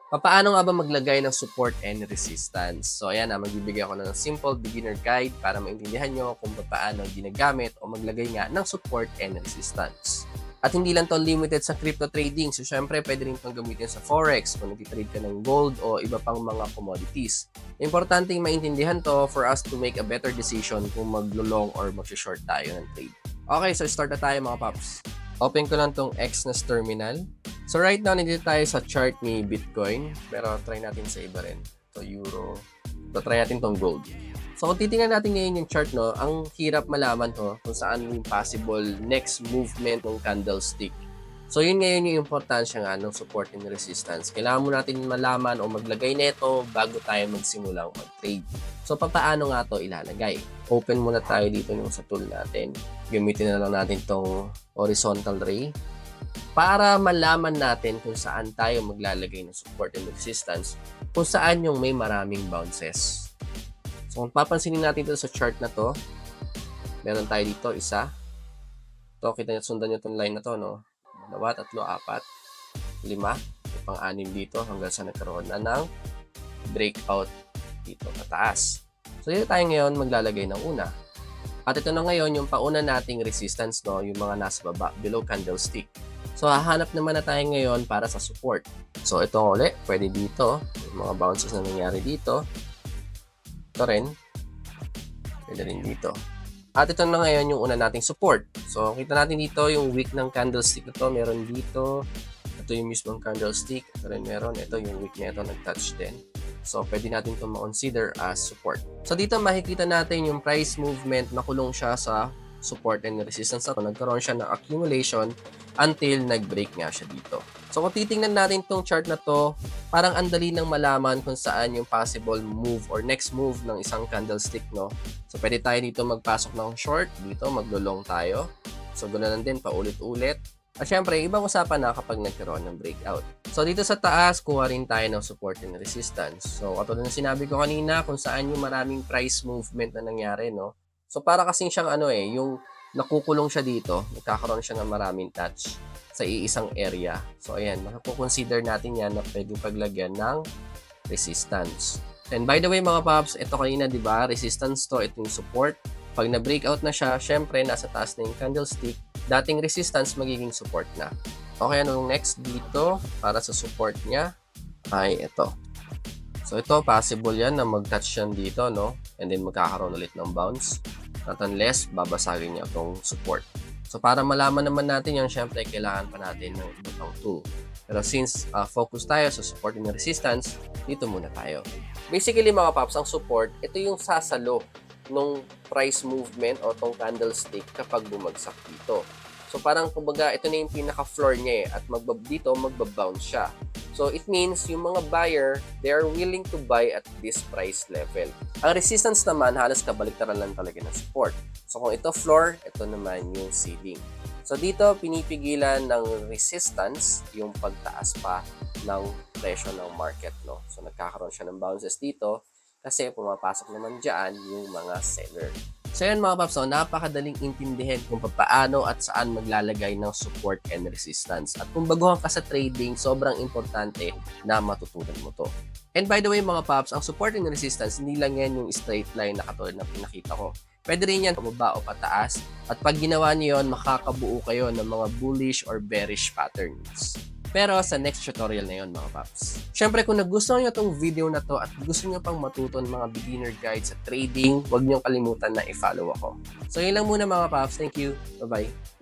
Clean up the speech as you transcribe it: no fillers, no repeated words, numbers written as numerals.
Papaano nga ba maglagay ng support and resistance? So ayan, magbibigay ako ng simple beginner guide para maintindihan nyo kung paano ginagamit o maglagay nga ng support and resistance. At hindi lang to limited sa crypto trading. So syempre, pwede rin itong gamitin sa forex kung nag-trade ka ng gold o iba pang mga commodities. Importante maintindihan to for us to make a better decision kung maglo-long or mag-short tayo ng trade. Okay, so start na tayo mga paps. Open ko lang tong Exness terminal. So right now, nandito tayo sa chart ni Bitcoin. Pero try natin sa iba rin. So Euro. So try natin tong gold. So kung titingnan natin ngayon yung chart, no, ang hirap malaman kung saan yung possible next movement ng candlestick. So yun ngayon yung importansya nga ng support and resistance. Kailangan mo natin malaman o maglagay nito bago tayo magsimulang mag-trade. So paano nga to ilalagay? Open muna tayo dito yung sa tool natin. Gamitin na lang natin tong horizontal ray para malaman natin kung saan tayo maglalagay ng support and resistance, kung saan yung may maraming bounces. So kung papansinin natin ito sa chart na to, meron tayo dito isa. Ito, kita nyo, sundan nyo itong line na to, no? 2, 3, 4, 5, pang-anim dito hanggang sa nagkaroon na ng breakout dito pataas. So dito tayo ngayon maglalagay ng una. At ito na ngayon yung pauna nating resistance, no? Yung mga nasa baba, below candlestick. So, hahanap naman na tayo ngayon para sa support. So, ito ulit, pwede dito. Yung mga bounces na nangyari dito. Ito rin. Pwede rin dito. At ito na ngayon yung una nating support. So, kita natin dito yung wick ng candlestick na to. Meron dito. Ito yung mismong candlestick. Ito rin meron. Ito yung wick na ito nag-touch din. So, pwede natin ito ma-consider as support. So, dito makikita natin yung price movement na kulong siya sa support and resistance na to. Nagkaroon siya ng accumulation until nag-break nga siya dito. So kung titingnan natin tong chart na to, parang andali nang malaman kung saan yung possible move or next move ng isang candlestick, no? So pwede tayo dito magpasok ng short, dito maglo-long tayo. So ganoon din paulit-ulit. At syempre, ibang usapan na kapag nagkaroon ng breakout. So dito sa taas, kuha rin tayo ng support and resistance. So katulad ng sinabi ko kanina, kung saan yung maraming price movement na nangyari, no? So para kasing siyang yung nakukulong siya dito, nagkakaroon siya ng maraming touch sa iisang area. So ayan, makakonsider natin yan na pwedeng paglagyan ng resistance. And by the way mga paps, ito kanina, di ba, resistance to, ito yung support. Pag na-breakout na siya, syempre nasa taas na yung candlestick, dating resistance magiging support na. Okay, anong next dito para sa support niya ay ito. So ito, possible yan na mag-touch yan dito, no? And then magkakaroon ulit ng bounce. Not unless babasagin niya itong support. So para malaman naman natin yan, syempre kailangan pa natin ng ibang tool. Pero since focus tayo sa support and resistance, dito muna tayo. Basically mga paps, ang support, ito yung sasalo nung price movement o tong candlestick kapag bumagsak dito. So parang kumbaga ito na yung pinaka-floor niya at dito magbabounce siya. So it means yung mga buyer, they are willing to buy at this price level. Ang resistance naman, halos kabaliktaran lang talaga ng support. So kung ito floor, ito naman yung ceiling. So dito, pinipigilan ng resistance yung pagtaas pa ng presyo ng market, no? So nagkakaroon siya ng bounces dito kasi pumapasok naman dyan yung mga seller. So yan mga paps, napakadaling intindihin kung paano at saan maglalagay ng support and resistance. At kung baguhan ka sa trading, sobrang importante na matutunan mo to. And by the way mga paps, ang support and resistance, hindi lang yan yung straight line na katulad na pinakita ko. Pwede rin yan pababa o pataas. At pag ginawa niyo yun, makakabuo kayo ng mga bullish or bearish patterns. Pero sa next tutorial na yun mga paps. Syempre kung nagustuhan nyo itong video na to at gusto nyo pang matuto ng mga beginner guides sa trading, huwag nyo kalimutan na i-follow ako. So yun lang muna mga paps. Thank you. Bye-bye.